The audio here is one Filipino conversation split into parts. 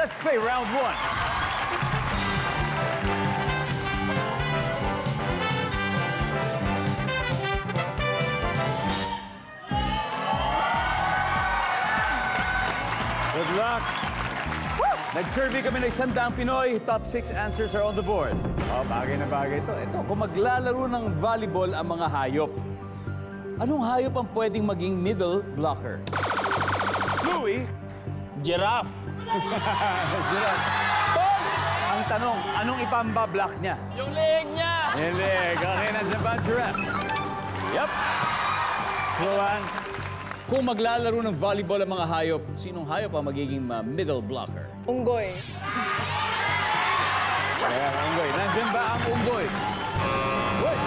Let's play round one. Good luck. Nag-survey kami ng 100 Pinoy. Top 6 answers are on the board. Oh, bagay na bagay ito. Ito, kung maglalaro ng volleyball ang mga hayop, anong hayop ang pwedeng maging middle blocker? Louie? Giraffe. Giraffe. Ang tanong, anong ipamba-block niya? Yung leeg niya. Yung leeg. Okay, nandiyan ba ang giraffe? Yup. Luan, kung maglalaro ng volleyball ang mga hayop, sinong hayop ang magiging middle blocker? Unggoy. Kaya ang unggoy. Nandiyan ba ang unggoy? What?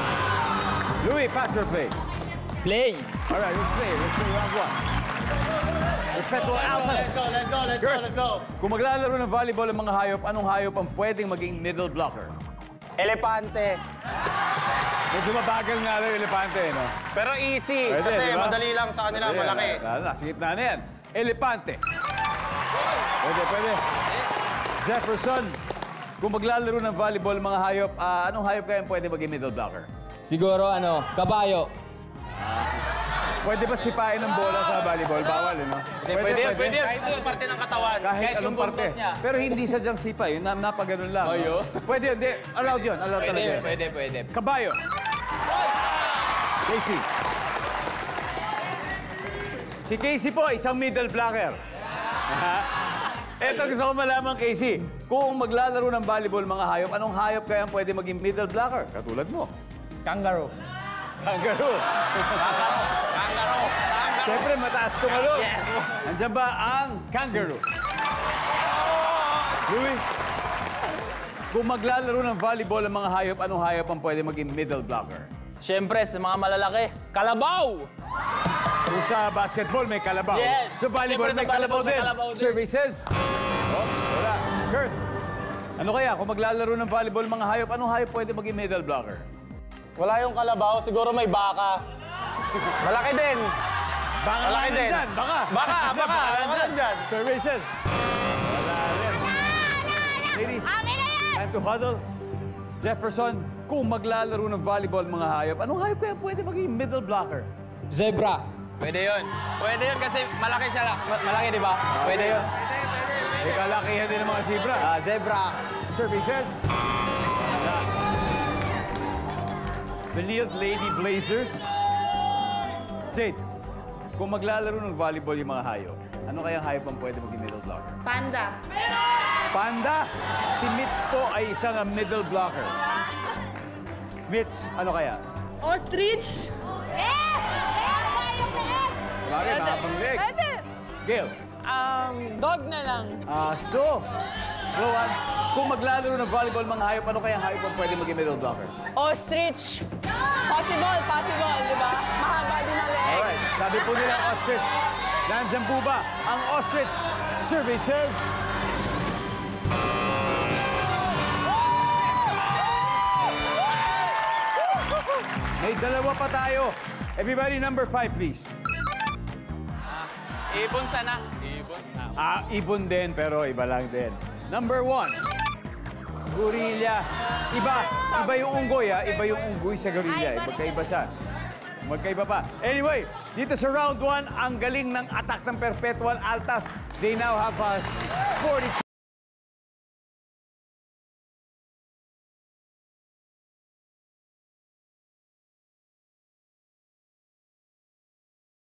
Louie, pass or play? Play. All right, let's play. Let's play round one. Respeto altas. Let's go. Kung maglalaro ng volleyball ang mga hayop, anong hayop ang pwedeng maging middle blocker? Elepante. Medyo mabagal nga lang yung elepante, no? Pero easy. Pwede, kasi di ba? madali lang sa kanila, malaki. Nasa gitna na yan. Elepante. Pwede. Jefferson, kung maglalaro ng volleyball ang mga hayop, anong hayop kaya pwede maging middle blocker? Siguro kabayo. Pwede ba sipain ng bola sa volleyball? Bawal, no? Pwede. Kahit anong parte ng katawan. Kahit anong parte. Pero hindi sadyang sipay, napaganon lang. Oh, yun? Pwede, hindi. Allowed yun. Allowed talaga. Pwede. Kabayo. Casey. Si Casey po, isang middle blocker. Eto, gusto ko malaman, Casey. Kung maglalaro ng volleyball mga hayop, anong hayop kaya pwede maging middle blocker? Katulad mo. Kangaroo. Kangaroo. Kangaroo. Siyempre, mataas tumalo. Yes. Nandiyan ba ang kangaroo? Louie, kung maglalaro ng volleyball ang mga hayop, anong hayop ang pwede maging middle blocker? Siyempre, sa mga malalaki, kalabaw! Kung sa basketball, may kalabaw. Yes. Sa volleyball, Siyempre, may sa kalabaw volleyball, may din. kalabaw din. Services. Oh, wala. Kurt, ano kaya kung maglalaro ng volleyball mga hayop, anong hayop pwede maging middle blocker? Wala yung kalabaw, siguro may baka. Malaki din. Baka Malaki din. nandyan. Baka. Baka nandyan. Services. Wala rin. Ladies, time to huddle. Jefferson, kung maglalaro ng volleyball mga hayop, anong hayop kaya pwede maging middle blocker? Zebra. Pwede yun kasi malaki siya. Malaki, di ba? Pwede yun. May kalakihan din ng mga zebra. Zebra. Services. Wala. The Lady Blazers. Jade, kung maglalaro ng volleyball yung mga hayop, ano kayang hayop ang pwede maging middle blocker? Panda. Panda! Si Mitch po ay isang middle blocker. Mitch, ano kaya? Ostrich. Bakit? Nakapang-leg. Pwede. Gail. Dog na lang. So, Rowan, kung maglalaro ng volleyball mga hayop, ano kayang hayop ang pwede maging middle blocker? Ostrich. Possible, di ba? Mahaba din ang leg. Alright, sabi po nila ostrich. Nandyan po ba ang ostrich? Services. May dalawa pa tayo. Everybody, number 5, please. Ibon sana. Ibon. Ibon din, pero iba lang din. Number 1, gorilla. Iba yung unggoy, ha? Iba yung unggoy sa gorilla. Magkaiba siya. Magkaiba pa. Anyway, dito sa round 1, ang galing ng attack ng Perpetual Altas. They now have 40